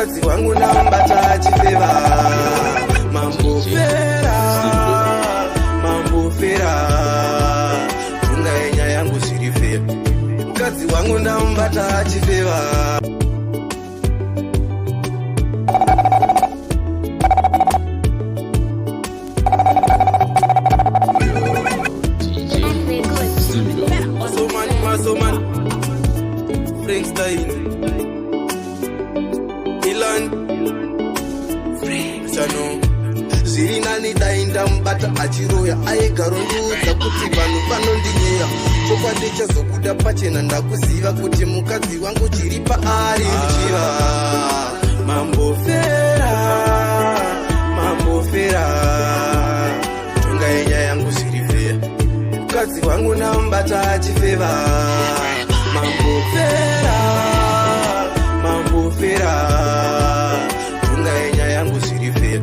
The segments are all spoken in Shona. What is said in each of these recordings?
mukadzi wangu ndamubata achifeva. Mambofera tunga yenyaya yangu zviri fea. Mukadzi wangu ndamubata achifeva. Masoman Frankstein Milan Chano zviri nani dai ndamubata achiroya aigarondudza kuti vanhu vanondinyeya. Chokwadi chazobuda pachena ndakuziva kuti mukadzi wangu chiri paari muchiva. Mambofera tunga yenyaya yangu zviri fea. Mukadzi wangu ndamubata achifeva. Mambofera tunga yenyaya yangu zviri fea.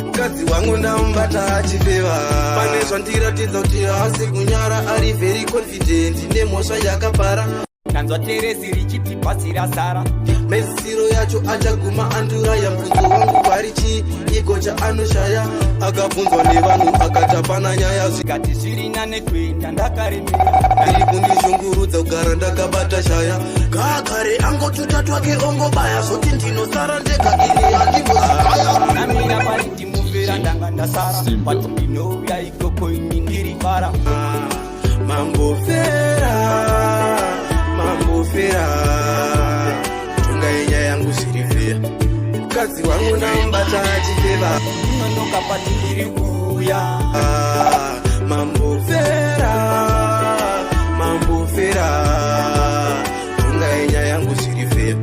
Mukadzi wangu ndamubata achifeva. Pane zvandiratidza kuti haasi kunyara, ari very confident nemhosva yakapara. Nanzwa Terezi richiti basi rasara, mezisiro yacho achaguma andura yambudzo wangu parichi iko chaanoshaya. Akabvunzwa nevanhu akatapana nyaya zvikati zviri nane kuenda ndakaremera. Iri kundishungurudza kugara ndakabata shaya. Gagare angotuta twake ongobaya zoti ndinosara ndega ini handingozikaya. Namira pari ndimufera ndanga ndasara, pati ndinouya ikoko ini ndiri bara. Mambofera tunga yenyaya yangu zviri fea. Mukadzi wangu ndamubata achifeva. Ndinonoka pati ndiri kuuya. Mambofera tunga yenyaya yangu zviri fea.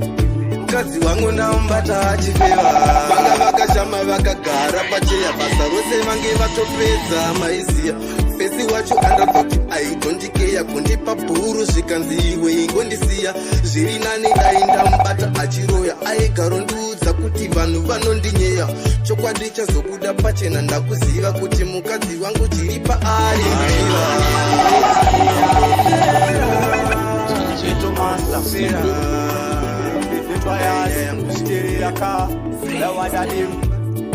Mukadzi wangu ndamubata achifeva. Vanga vakashama vakagara pacheya, basa rose vange vatopedza maiziya. Fesi wacho andadzoti aigondikeya kundipa bhuru zvikanzi iwe ingondisiya. Zviri nani dai ndamubata achiroya aigarondudza kuti vanhu vanondinyeya. Chokwadi chazobuda pachena ndakuziva kuti mukadzi wangu chiri paari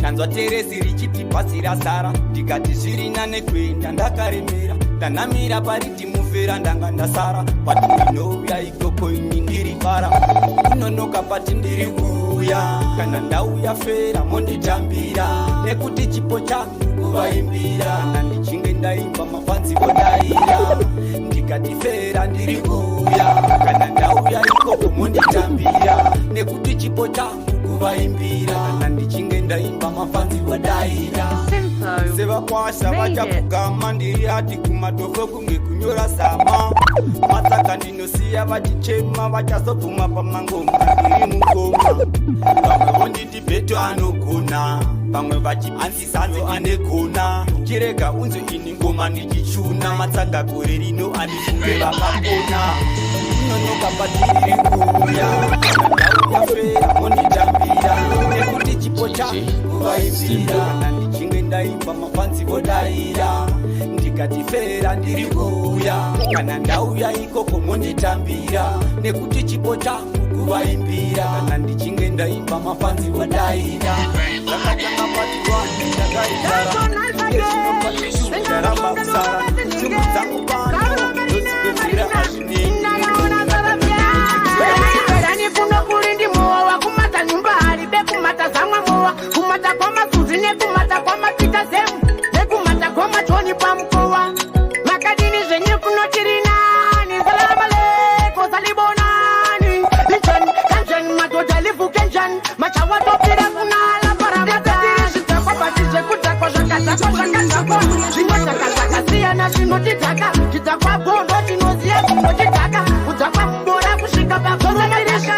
Nanzwa Terezi richiti basi rasara, ndikati zviri nane kuenda ndakaremera. Ndanamira pari ndimufera ndanga ndasara, pati ndinouya ikoko ini ndiri bara. Unonoka pati ndiri kuuya, kana ndauya fera monditambira. Nekuti chipo changu kuvaimbira, kana ndichinge ndaimba mafanzi vodaira. Ndikati fera ndiri kuuya, kana ndauya ikoko monditambira. Nekuti chipo changu kuvaimbira, kana ndichinge ndaimba mafanzi vodaira. Sevakwasha vachapfugama ndiri hati kumatofo kunge kunyora sama. Masaka ndinosiya vachichema vachazobvuma pamangoma ndiri mungoma. Vamwe vonditi Bheto anogona, vamwe vachianzisanzo anegona. Chirega unzo ini ngoma ndichichuna, matsaga gore rino andifunge vakapona. Unonoka pati ndiri kuuya, ndauya fera monditambira. Nekuti chipo changu kuvaimbira, ndichinge ndaimba mafanzi vodaira. Ndikati fera ndiri kuuya, kana ndauya ikoko monditambira. Nekuti chipo changu kuvaimbira, kana ndichinge ndaimba mafanzi vodaira. Ndakatanga pati wani ndakaigara, ndezvinopati ndaramba kusara. Chungu dzangu pano ndozipedzera azvineni. Kuno kuri ndimowa wakumata nyumba hari bekumata zamwa mowa, kumata kwa masuzi nekumata kwa mapita zemu, nekumata kwa machoni pa mkowa. Makadini zvenye kuno tirinani, salamaleko salibonani. Lichan, kanchan, madota lifu kenchan, machawa topira kunala para makadini zitakwa batize kutakwa zakatakwa zakatakwa. Zino zakatakwa siya na zino titaka, titakwa bondo tinozia zino titaka. Kutakwa mbora kushika bakoro maireka.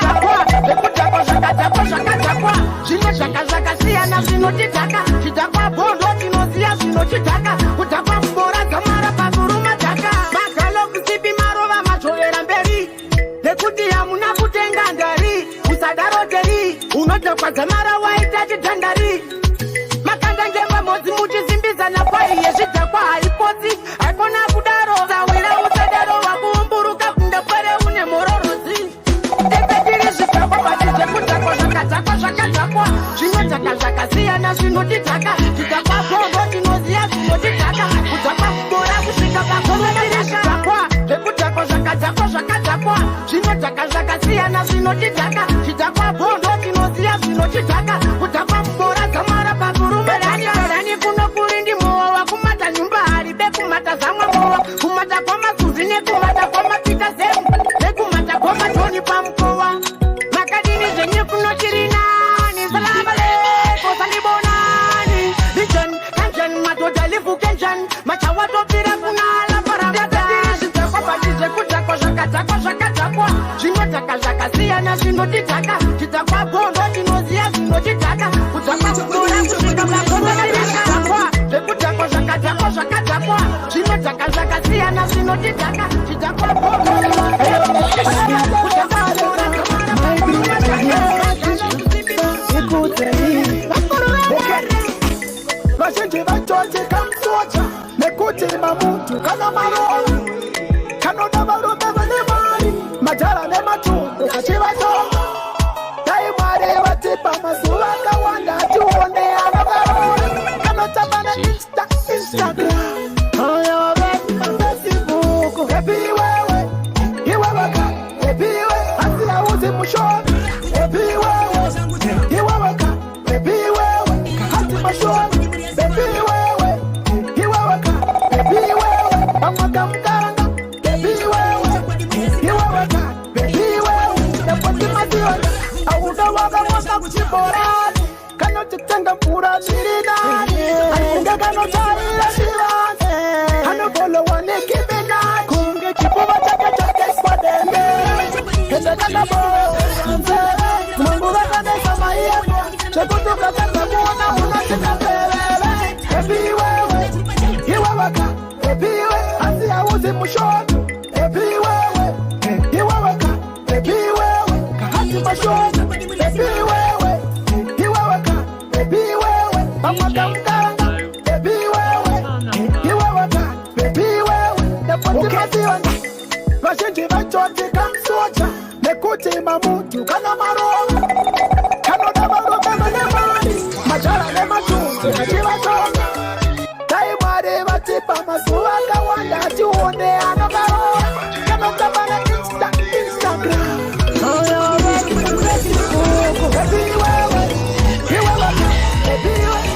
Zvino zvakasiyana zvinotidhaka, chidhakwa bondo tinoziya zvinotidhaka. Kudhakwa mbora dzamara pakuruma dhaka. Magalo kusipi marova majovera mberi, nekuti hamuna kutenga ndari. Usadaro teri, unodhakwa dzamara waita chidhandari. Makanda ngemba modzi muchizimbizana kwaiye zvidhakwa haipotsi. Haikona kudaro, zawira usadaro wakuumburuka kunda kwere une mororozi. Tepetiri zvidhakwa batizve kudhakwa zvakadhakwa zvaka. zvinotitaka chidhakwa pombo tinoziya zvinotitaka kudhakwa kubora kusvika pakomadirishakwa zvekudhakwa zvakadhakwa zvakadhakwa zvinodhaka zvakasiyana zvinotidhaka chidhakwa pombo tinoziya zvinotidhaka kudhakwa kubora dzamara pakurume rani kuno kuri ndimowa wakumata nyumba haribe kumata zamwa mowa kumata kwamazuzi nekumata kwamapita zemu nekumata kwamatoni pamukova makadini zvenye kuno chirinani salamaleko salibonani lijan kanjan madhodha livukenjan machawatopira kunala parambatadiri zvidhakwa patize kudhakwa zvakadhakwa zvakadhakwa zvinodhaka zvakasiyana zvinotidhaka chidhakwa gondo tinoziya zvinotidhaka kudhakwa kudora kusvika pakomadirishakwa zvekudhakwa zvakadhakwa zvakadhakwa zvinodhaka zvakasiyana zvinotidhaka chidhakwa gondo vazhinji vachoche kamsocha nekuti mamuntu kana maroho kanoda varume vane mari majara nematumbu vachivatonga dai mwari vatipa mazuva akawanda tione anovarora kanotamba neinstagram Facebook hepi wewe iweweka hepi we asi hauzi mushoni hepi wewe iweweka hepi wewe hati mashoni hepi wewe iweweka hepi wewe pamwaka mkaranga hepi wewe iweweka hepi wewe yapoti madioni audawaga mwaka kuchiborani kanotitenga mpura chirinani akunge kanotaira shirani anobolowa nekibinani kunge chipuva chake swadende kendekanaboanze manguvakanesha maiyemo chekutuka chakamuona unatikapelele hepi wewe iweweka hepi we asi hauzi mushoni hepi wewe iweweka hepi wewe kahati mashoni hepi wewe iweweka hepi wewe pamwaka mkaranga hepi wewe iweweka hepi wewe yapoti madioni vazhinji vachoti kamsocha nekuti mamuntu kana maroho kanoda varume vane mari majara nematumbu vachivatonga dai mwari vatipa mazuva akawanda tione anovarora kanotamba neinstagram hepi wewe iweweka hepi wewe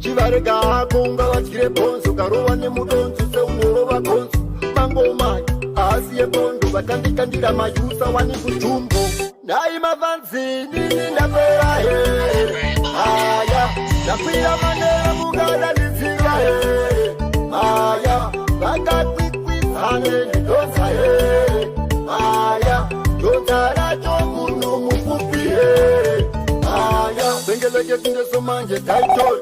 chivarega kunga vachire bonzo karova nemudonzo seunorova konzo mangomai asiye bondo vatandikandira mayusa wani kutumbo nai mavanzini ndapera here aya ndakwira manera mugada nditsira here aya vakakwikwisane ndidonza here aya donza racho munhu mufupi here certificate ndesomanje title.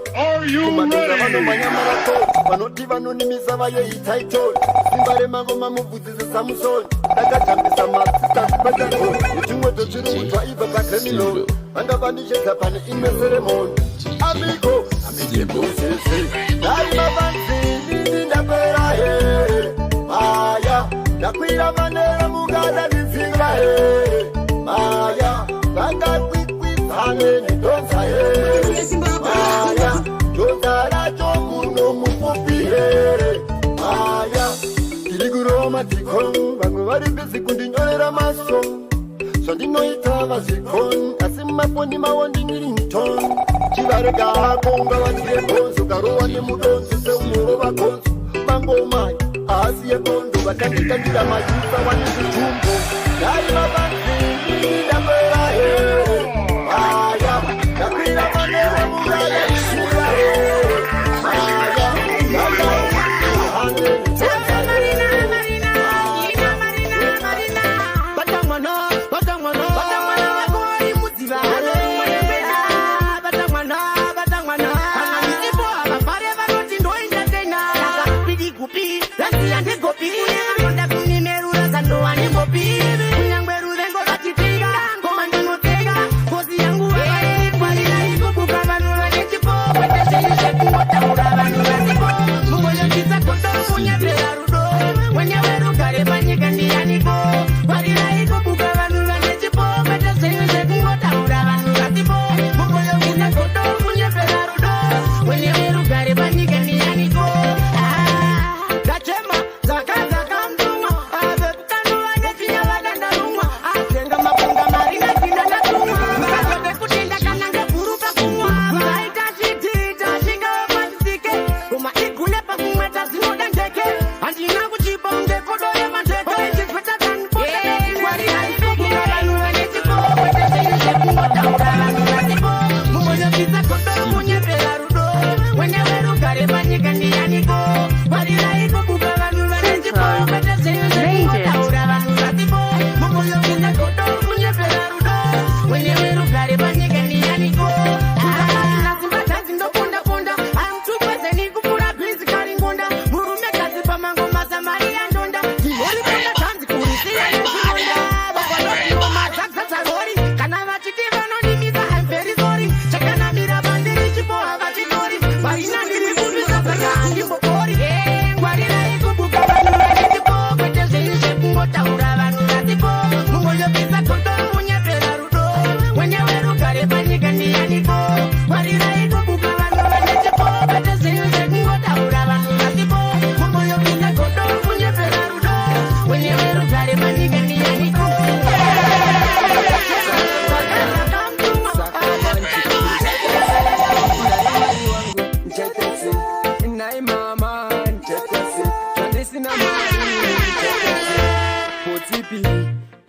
Kumadera vano manyamarato vanoti vanonimisa vaye title. Simbare mangoma mubvuzise Samson ndakatambisa masita kupatako ichimwe tochiri kutwa ibva pakremilo vanga vandichedza pane imwe ceremony amigo amigembozese dai mavanzini ndapera he maya ndakwira manera mugada nditsinga he maya vangakwikwisane nedonza he maya donza racho muno mufupi he maya tiri kuroma tikon vamwe vari bizi kundinyorera maso zvandinoita vazvikon asi mumafoni mavo ndingirington chivarega konga vatire gonzo karowa nemudonzo seunyorova gonzo mangomai asi yegondo vakandikandira majusa vanezvitumbo dai mavanzini ndapera he aya ndakwira manera muraya isura he aya ndakaahane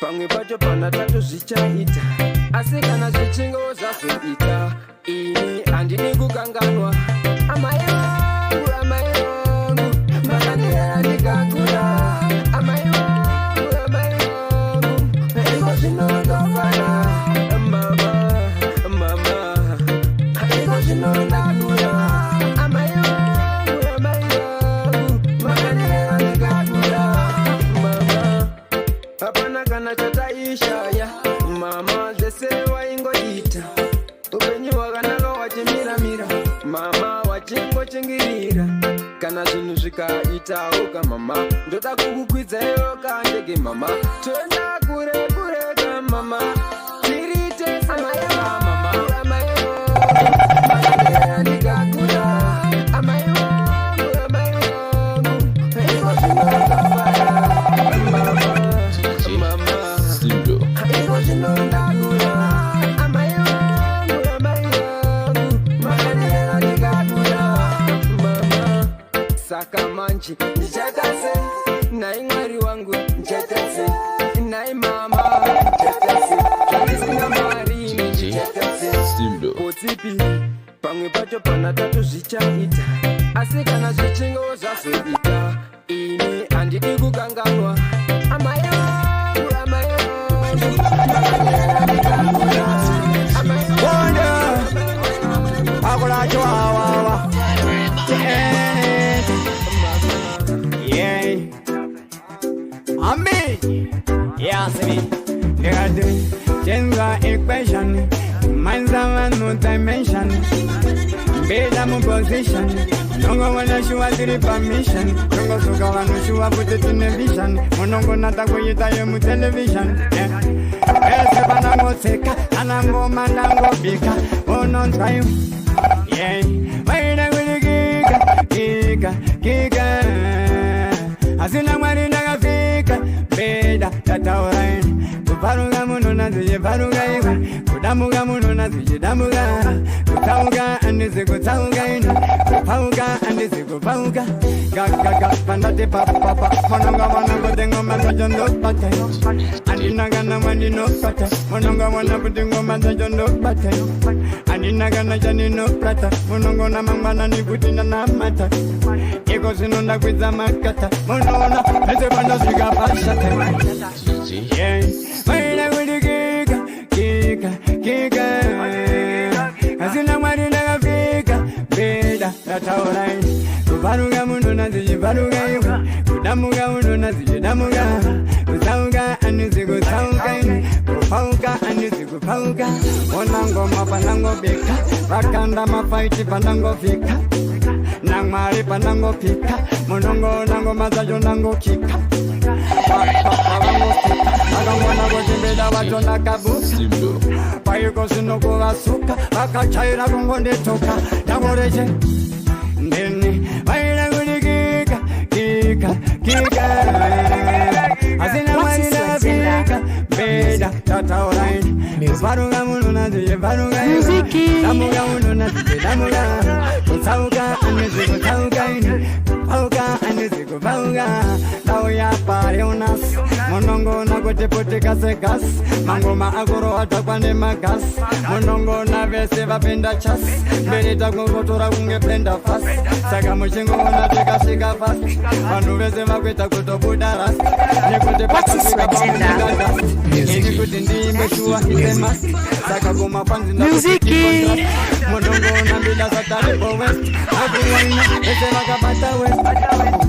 pamwe pacho pana tato zvichaita asi kana zvichingo zvazoita ini handidi kukanganwa amai vangu makanera ndikakura amai vangu iko zvinondofana mama iko zvinondakura amai vangu makanera ndikakura mama hapana kana chataishaya mama zvese waingoita upenyu hwakanaka wachimiramira mama wachingochingirira kana zvinhu zvikaitawoka mama ndoda kukukwidzayo kandege mama toenda kure kureka mama tirite mama ndikakura amai vangu iko zvinondafara saka manje ndichatase nai mwari wangu ndichatase nai mama ndichatase zvandisina mari ndichatase kotsipi pamwe pacho pana tato zvichaita asi kana zvichingo zvazoita ini handidi kukanganwa amai me. They are doing change the equation. Minds have no dimension. Better my position. Don't go wanna show us the permission. Don't go so go wanna show up put it in the vision. Don't go not go you tie mu television. Yes, banango seka, anango manango bika. On time. Yeah. Why na we giga. Asina mari na gafika. Beda tataurain. Kuparuga muno na zije paruga iwa. Kudamuga muno na zije damuga. Kutauga andise kutauga ina. Kupauga andise kupauga. Gaga pandate papa. Mononga tengo mata jondo pate. Andinaga na mani no pate. Mononga tengo mata jondo pate. Andinaga na jani no plata. Mononga na mangana ni kutina na mata. Ego sinonda kwiza makata. Monona ese banda siga pasate. Yeah. Maina widi giga. Asina marina gafika. Beda tataurain. Kuparuga muno na ziji paruga iwa. Kudamuga muno na ziji damuga. Kutauga anisi kutauga ini. Kupauga anisi kupauga. Onango mapanango beka. Rakanda mafaiti panango fika. Nang mari panango pika. Monongo nango masajo nango kika. Agangona gojibeda watona kabuka. Payuko sinoko asuka. Akachaira gongonde toka. Dagoreje Nene Vaina gudi giga. Asina marina bika. Beda tataurain. Kuparuga muno na zije paruga iwa. Damuga muno na zije damuga. Kutauga anisi kutauga ini. Kupauga anisi kupauga. Tauya pari unas. Monongo na kote pote kase gas. Mangoma agoro atakwane magas. Monongo na vese vapenda chas. Berita kukotora kunge penda fast. Saka mchingo na teka shika fast. Panu vese vakweta kutobuda ras. Nekote pote shika bambida dust. Eki kutindi mbeshua ite mas. Saka goma panzi na Muziki. Monongo na bida satari po west. Ati waina ese wakapata west.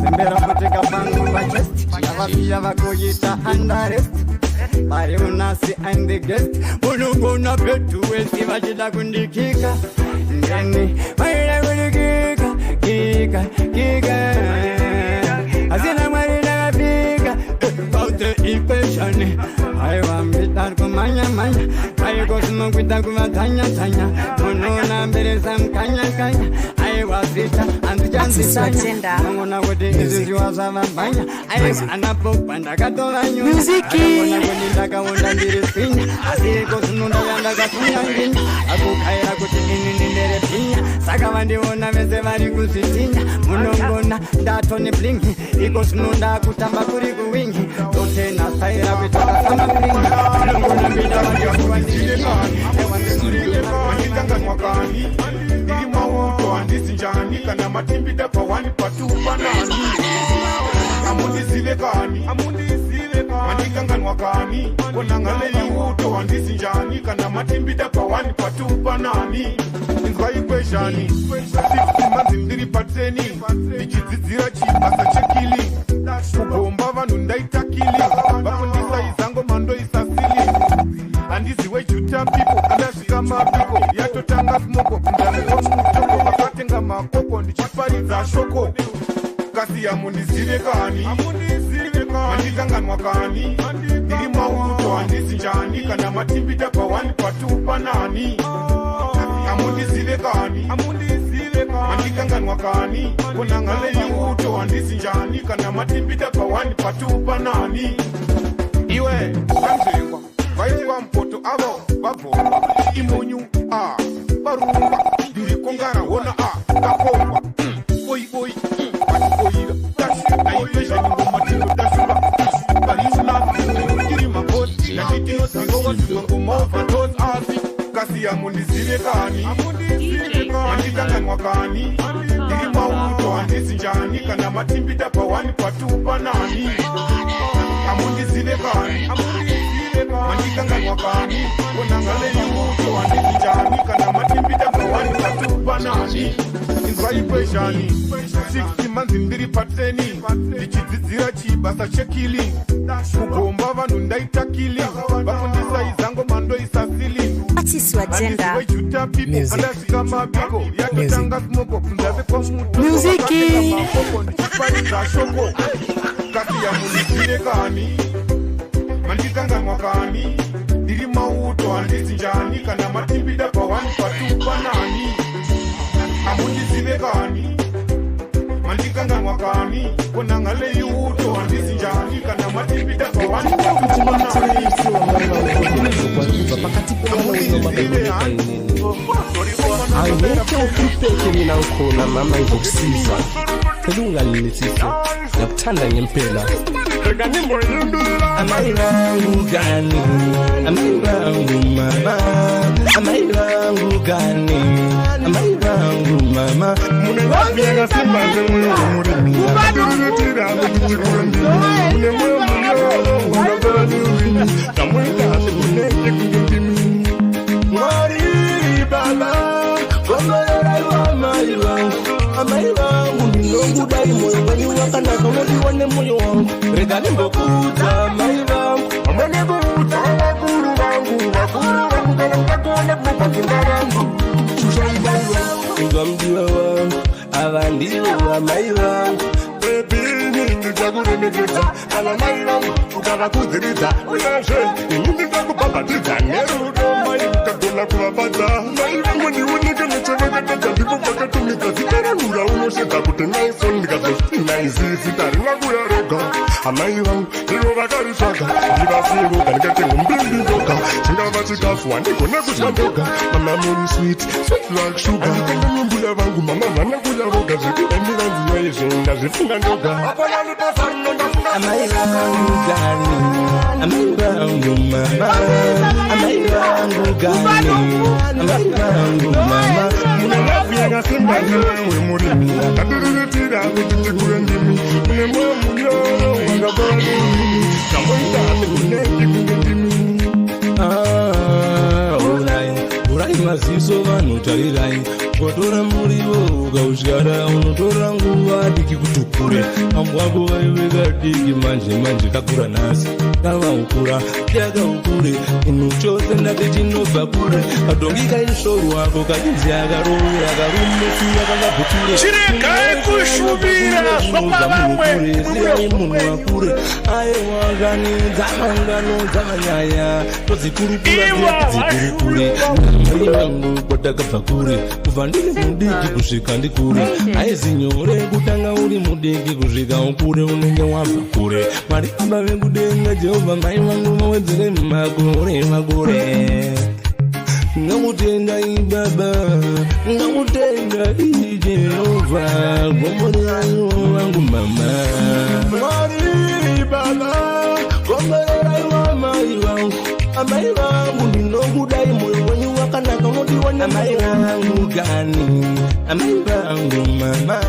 Sembera pote kapangu pa chest. Yavapia vakoyita andarest. Pari unasi and the guest. Monongo na betu west. Vachita kundikika. Ndeni Vaina gudi giga. Asina marina gafika. About the equation. I want me to kumanya. I go smoke with the kumatanya. Monona mbere sam kanya. I was it and the jansi sanya. Mona wote izi wasava banya. I anapo pandakatola nyu. Muziki. Mona kunindaka wonda ndiri pinya. Asi go sununda yandaka kunyangin. Aku kaira kutinini ndere pinya. Saka wandi wona meze vari kusitinya. Munongona datone blingi. Iko sununda kutamba kuri kuwingi. Tote na saira kutoka sama blingi. Munongona bida wandi kuwandile Manikanga mwakani Diri mawuto andisi njani Kana matimbida pa wani patu panani Amundi zile kani Manikanga mwakani Konangale yuto andisi njani Kana matimbida pa wani patu panani Nzwa ikweshani 60 months ndiri patreni Nichizizira chibasa chekili Kubomba vanu ndaitakili Bakundisa izango mando isasili Andiziwe juta people, anashika mapiko Yatotanga smoko, ndani mutoko Makatenga makoko, ndichipari za shoko Kasi ya mundizire kani Mandikanga mwakani Diri mawuto andisi njani Kana matimbida pa wani patu panani Amundizire kani Mandikanga mwakani Konangale yuto andisi njani Kana matimbida pa wani patu panani Iwe, kamzengwa Vaitwa mpoto avo, vavo, imonyu, barumba, yuri kongara, wona, kakomba, oi, oira, dashi, aipesha, ngomatindo, dashuba, bariuna, yuri maboti, na kitino, tangowa, ngoma, vatos, asi, kasi ya mundizire kani, mandikanga mwakani, diri mawuto, andisi njani, kana matimbida pa wani patu panani, amundizire kani, Mandikanga mwakani Konangale yuto andiki jani Kana matimbida kwa wani patu panani Nzwa taipeshani 60 manzi ndiri patreni ndichidzidzira chibasa chekili kugomba vanhu ndaita kili vafundisa izango mandoisa sili Artist agenda. andasvika mabiko yatotanga smoko kunzave kwamuto Muziki ndichiparidza shoko kasi yamunizire kani mandikanganwa kani ndiri mauto handisi njani kana matimbida pa1 pa2 panani amundizive kani mandikanganwa kani konangale iuto handisi njani kana matimbida pa1 pa2 panani Aweke ukipeke mina ukhona mama ngizokusiza phela ungalilethisa ngakuthanda ngempela Amairangu gani Amairangu mama Amairangu gani Amairangu mama Mune wapia simbaze moyo muri Kubadururetira kuchikundi Mune moyo muri Unabani Kamweka sikuneke kujindimi Mwari baba Komorera iwa mairangu Amairangu ninongu dai moyo Wani wakana komodi wane moyo wangu Regani mbokuta amairangu Amane buta wakuru wangu Wakuru wangu kala mkatuane mupakimba wangu Shusha imairangu Inga mdiwa wangu Avandiwa amairangu Pepini nijagure nijita Ala mairangu Ukara kuzirita Uyashe Nijitaku papatita Nerudo mairuka kuna kuwapata Mairangu ni unika necheweka Ndipo pakatumika Sitara nura unosheta Kute naifon Nikazosti naizisi Tari naguya rega Amairangu Niro bakari shaka Ndiba siru Kanikate umbili doka Chingava chikafu Andiko nekushadoka Mama moni sweet Sweet like sugar Nikanda nyumbuya vangu Mama vana kuya roga Ziku endira nziwa yeshinda Zifunga ndoga Amairangu gani Amairangu mama Amairangu gani Amairangu mama Mune wapia simba niwe muri Katiriritira kutitikure ndimi Mune mwe mulio Wangabani Kamoita kuneki kundimi Urai maziso vanu tarirai Watora murivo ukaushara unotora nguva diki kutukure Ambwako vaiveka diki manje kakura nasi Kava ukura, yaka ukure Unuchose ndake chinobva kure Katongi kaishoru wako kajizi akarowe Akarumesu yakakabukure Chirekae kushubira sopa vamwe Siya munu wakure Aye wakani zamangano zamanyaya Tozikurukura zikurukure Mairangu kwatakabva kure Kuva ndiri mudiki kusvika ndikure aizinyore kutanga uri mudiki kusvika ukure unenge wabva kure Mwari amba vekudenga Jehovha mai vangu mawedzere makore Ngakutenda ibaba Ngakutenda Jehovha Gomorera wangu mama Mwari baba Gomorera iwa mai vangu Amai vangu ninokudai moyo wenyu wakanaka unodiwana amai vangu gani Amai vangu mama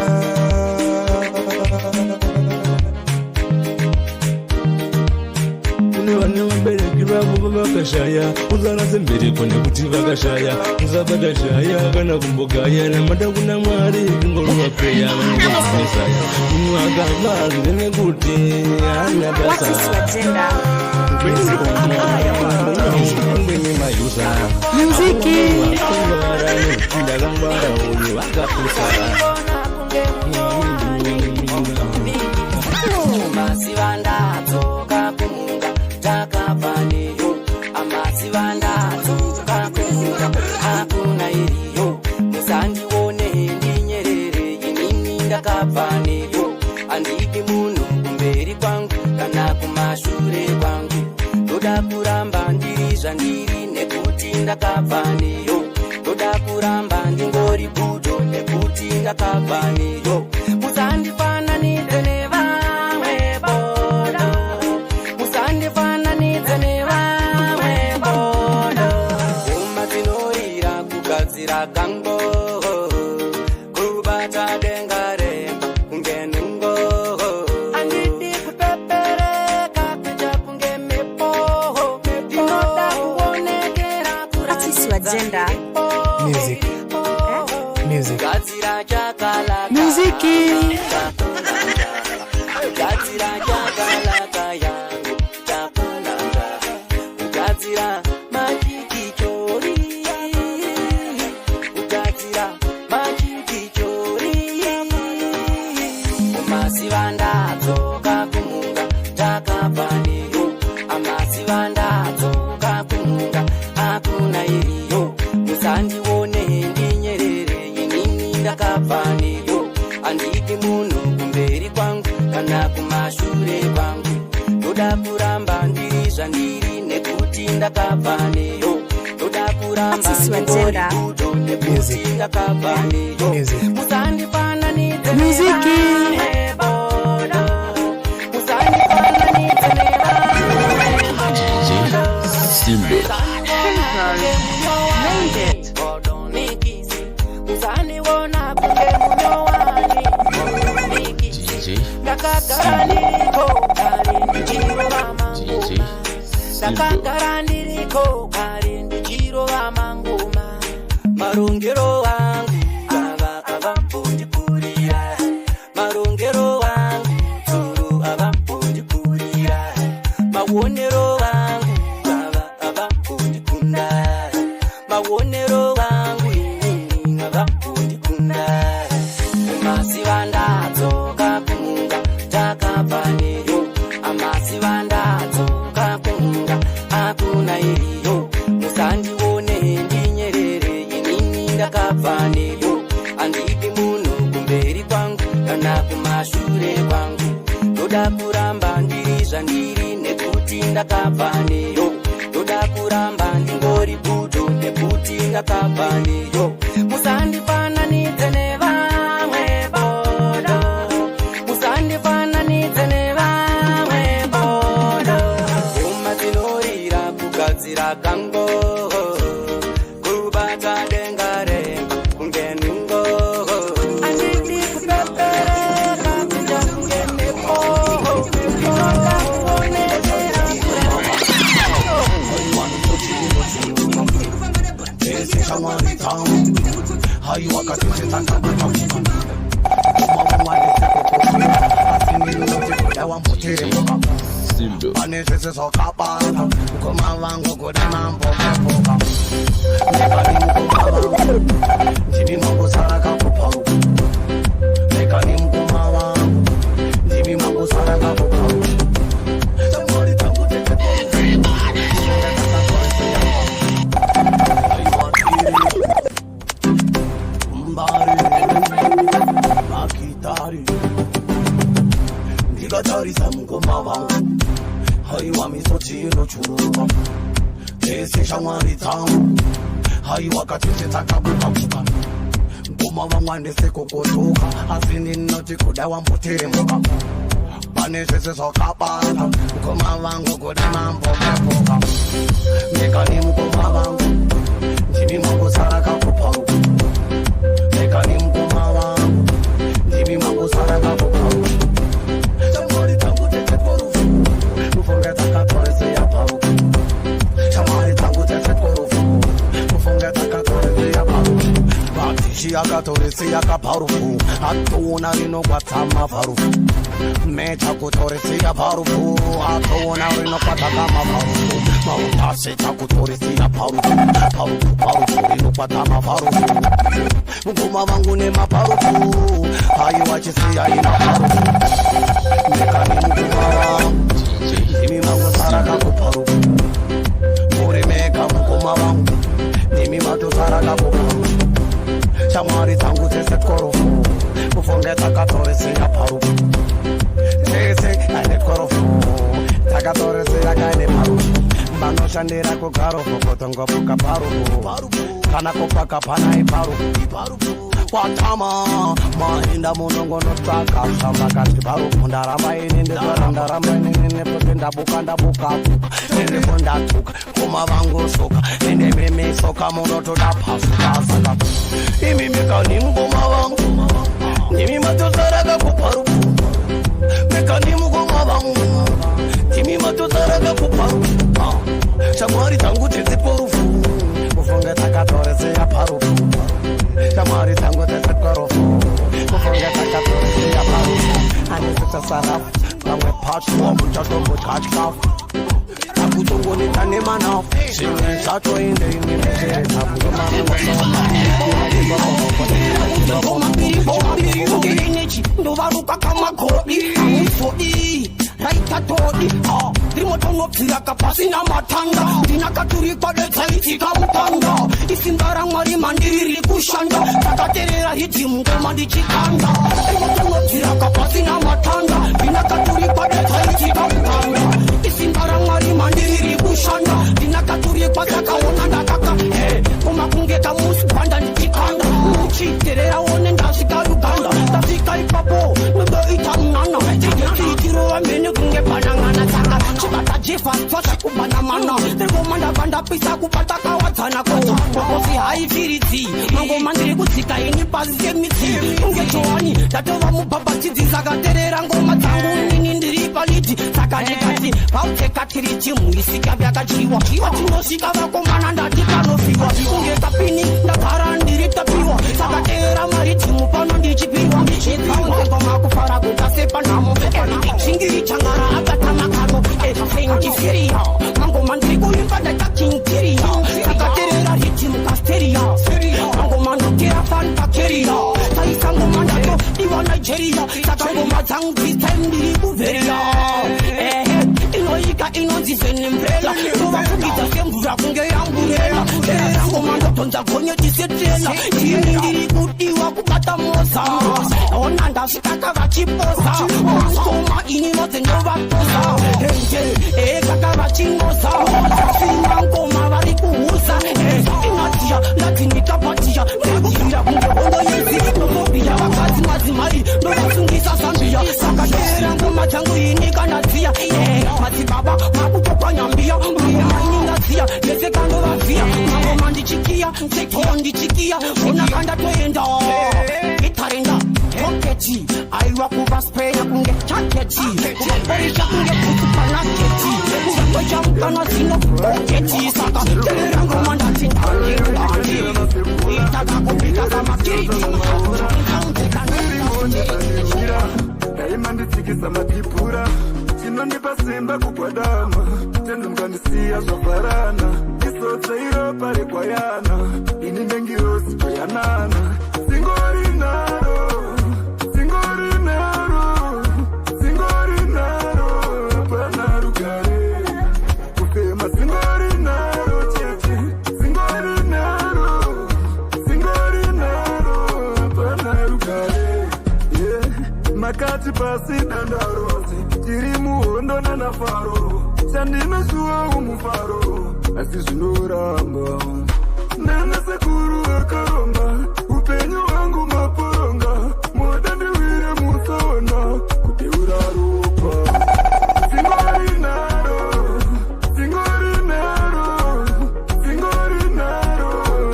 Kune vane vabereki vavo vakashaya Uzana sembereko nekuti vakashaya Uzabata shaya kana kumbogaya Namada kuna mwari kungorwa preya Vanogosaya Unwa kavazwe nekuti Hana basa Muziki Amasivandatsoka kunga takabvaneyo Amasivandatsoka kunga hakuna iriyo Musandione ndinyerere inini ndakabvaneyo Andidi munhu kumberi kwangu kana kumashure kwangu Ndoda kuramba ndiri zvandiri nekuti ndakabvaneyo Ndoda kuramba ndingori budo nekuti ndakabvaneyo Musandifananidze nevamwe bodo Musandifananidze nevamwe bodo Uma dzinorira kugadzira gango Kubata denga remba kungenungo Andidi kupepereka kuja kungemepo Ndinoda kuonekera kurati Artist agenda. Music Gadzira chaka Muziki. Kugadzira chakalaka yangu chakunanga, kugadzira machikichori, kugadzira machikichori. Kumasiva ndadzoka kumunga takabvaniyo, amasiva ndadzoka kumunga hakuna iriyo. Musandione ndinyerere inini ndakabvaniyo, anditi munhu kumberi kwangu kana kumashure kwangu. Ndoda kuramba ndiri zvandiri nekuti ndakabvaneyo, ndoda kuramba ndingori kudo nekuti ndakabvaneyo. Musandifananidze nevamwebodo, musandifananidze nevamwebodo. Musandiona kunge munyowani, ndakagara ndiriko kare ndichirova mangoma, ndakagara ndiriko kare ndichirova mangoma. Marongero wangu avambondikurira, marongero wangu tsuro avambondikurira, maonero wangu avambondikunda, maonero wangu inini avambondikunda. Amasiva ndadzoka kumunga takabvaneyo, amasiva ndadzoka kumunga hakuna iriyo. Musandione ndinyerere inini ndakabvaneyo, andidi munhu kumberi kwangu kana kumashure kwangu. Ndoda kuramba ndiri zvandiri nekuti ndakabvaneyo, ndoda kuramba ndingori budo nekuti ndakabvaneyo. Musandifananidze nevamwebodo, musandifananidze nevamwebodo. Ngoma dzinorira kugadzira kango, kubata denga renga kunge nungo. Andidi kupepereka kuja kunge nepo, kunoga kuonezera kurema. Ese shamari tamu, hayi wakatete takabata mukana. Mawamwalese kukushira, asimiru note kuda wampotere mukana. Anesese sokapata, ukoma wangu kuda mambo mepoka. Mekani mukoma wangu, jimi mangu saraka kuparu. Mekani mukoma wangu, jimi mangu saraka kuparu. Shamari tangu tete kuparu. Makitari ndigatarisa mukoma wangu, haiwa misotiro churuva. Ese shamwari tamu, haiwa katete takabukabuka. Mukoma wangu andese kokotoka, asi ndinoti kuda wampotere mukama. Panesese sokapata, mukoma wangu kuda mambo mepoka. Mekani mukoma wangu, jimi mangu saraka kuparu. Mekani mukoma wangu, jimi mangu saraka kuparu. Shamari tangu tete korufu, ufunge takatorese ya paru. Shamari tangu tete korufu, ufunge takatorese ya paru. Batishi akatorese ya kaparufu, atona rino kwatama parufu. Mecha kutorese ya parufu, atona rino kwatama parufu. Mautase takutorese ya parufu, parufu parufu rino kwatama parufu. Mukoma wangu ne maparufu, hayi wachisi ya ina parufu. Mekani mukoma wangu, jimi mangu saraka kuparufu. Muremeka mukoma wangu, jimi mato saraka kuparufu. Shamwari tangu tese korofu, kufunge takatorese ya parufu. Tese ane korofu, takatorese ya kaine parufu. Mbano shandira kukarofu, kotongo puka parufu. Kana kopaka panai parufu. Watama, mahinda munongono taka shamba kati parufu. Ndarama ininde zara, ndarama ininde pote ndabuka ndabuka. Nende konda tuka, koma vangu soka. Nende mimi soka munoto da pasuka saka. Imi mekani mukoma wangu, nimi matosaraka kuparufu. Mekani mukoma wangu, nimi matosaraka kuparufu. Shamwari tangu tete porufu, ufunge takatorese ya parufu. Shamwari tangu tete porufu, ufunge takatorese sarafu pamwe patwa kuchatombo chachikafu takutongoneta nemanafu zvimwe zvacho inde inemezere takuomamambiribombirimugerenechi ndovaruka kamagodi amusodi raitatodi rimotonobviraka pasina matanda ndinakaturikwa detsaitika mutanda isimba ramwari mandiri riri kushanda takaterera hidhimu ngoma ndichikanda rimotonobviraka pasina matanda ndinakaturikwa detsaitika mutanda isimba ramwari mandiri riri kushanda ndinakaturikwa takaona ndakaka kumakunge kamusi panda ndichikanda uchiterera one ndasvika uganda ndasvika ipapo ndoita mnana tiitirova mene kunge panangana saka chibata jefasitwasha kubanamana ndingoma ndabva ndapisa kubata kawadzana kokosi haifiridzi mangoma ndiri kudzika ini pasi semitsi kunge johani ndatova mubhabhatidzi sakaterera ngoma dzangu nini ndiri palidhi saka ndikati pautekatirichimu isika vyakadyiwa patinosvika vakomana ndati panofiwa kunge kapini ndagara ndiri tapiwa sakateera maridhimu pano ndichipirwa ndichipirwa kufara kutasepa nhamo chingiri changara akatamakano entifiriya mangoma ndiri kuimba ndatakingiria sakaterera ridhimu kasteria mangoma ndokera fantakeria taisa ngoma ndato iwa nigeria saka ngoma dzangu dzitime ndiri kuveria inoika inonzizenembrela tovakugidza semvura kunge yangurela erera ngoma ndotonza gonyetisetsela ndini ndiri kudiwa kubata moza ona ndasvikaka vachipoza ngoma ini nodze ndovatoza kaka vachimoza asina ngoma vari kuhuza inatia latinikapatiya ndekuvira kunge ondoyezi nomobiya vakadzi madzimai ndovasungisa zambia sakateera ngoma dzangu ini kanadziya madzibaba makutopanyambia mainingadziya yesekandovavhiya mangoma ndichikiya sekio ndichikiya ona kandatoenda itarenda roketi aiwa kuvaspeya kunge chaketi kuvaporisha kunge kutupanaketi kuvapocha mukana zino roketi saka teera ngoma ndatindandirudandi itakakupika kamakiriti daimanditsikisa matipura chinondipa simba kugwadama tendungandisiya zvavharana isotseiro rekwayana ini ndengirosi toyanana singori naro singori naro singori naro apana rugare kufema singori naro cheche singori naro apana rugare makati pasi dandarozi tiri muhondo nanafaro chandinosuwa umufaro asi zvinoramba ndana sekuru akaromba upenyu hwangu maporonga moda ndiwire musona kubeura ropa singori naro singori naro singori naro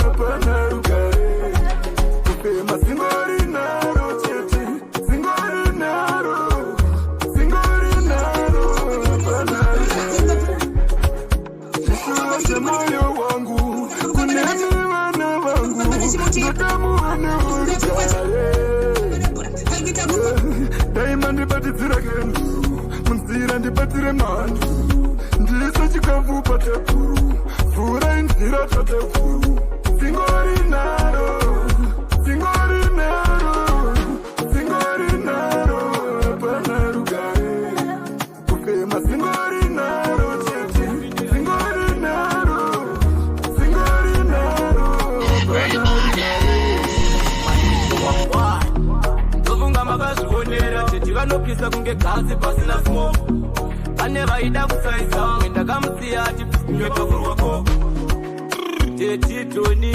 apana rugare kufema singori naro chete singori naro apana rugare moyo wangu kuneni vana vangu ndotamuone urugare daima ndibatidzira kendu munzira ndibatire mandu ndiso chikafu patekuru vhura inzira tatekuru singori naro singori naro singori naro apana rugare kufema singori naro chete singori naro singori naro apana rugare ndovunga makazvionera cheti vanopisa kunge gadzi pasina smoke pane vaida kusaisa mwe ndakamusiya ati nyotovurwako tetitoni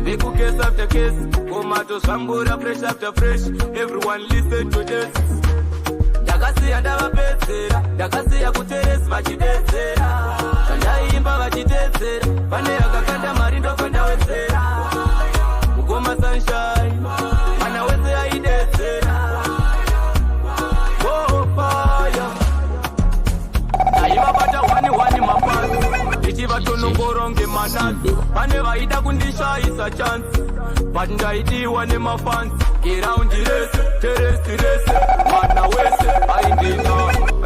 vekukesi after case komato zvambura fresh after fresh everyone listen to this ndakasiya ndavapedzera ndakasiya kuteresi vachidetsera zvandaimba vachidetsera pane yakakanda mari ndokandawedzera mukoma sunshine mana wese aidetsera fire aivabata wani mapasi ichivatonongoronge manasi pane vaida kundishaisa chansi but ndaidiwa nemafans geraundi rese teresi rese mwana wese aindina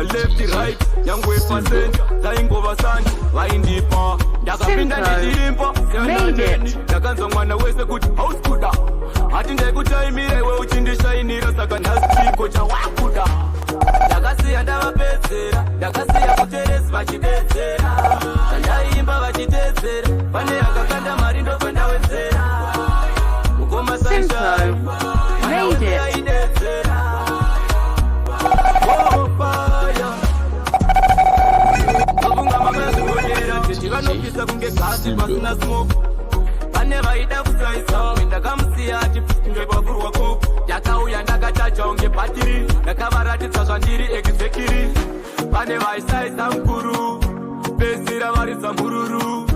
left right nyangwe pasenta dzaingova sanje vaindipa ndakapinda ndichiimba ndakanzwa mwana wese kuti hausikuda hati ndaikutaimira iwe uchindishainira saka nhasipiko chawakuda ndakasiya ndavapedzera ndakasiya kuteresi vachidedzera ndaimba vachidedzera pane yakakanda mari ndobva ndawedzera ukoma sunshine yaidedzera ndofunga makazvikodera kuti vanopisa kunge gasi pasina smoke pane vaida kusaisa ndakamusiya atifunge pavurwa koko ndakauya ndakatacha unge bhatiri ndakavaratidza zvandiri exekiri pane vaisaisa mukuru pedzira vari zambururu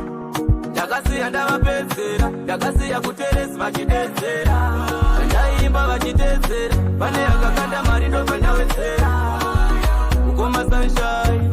ndakasiya ndavapedzera ndakasiya kuteresi vachidedzera ndaimba vachidedzera pane yakakanda mari ndobva ndawedzera ukoma sunshine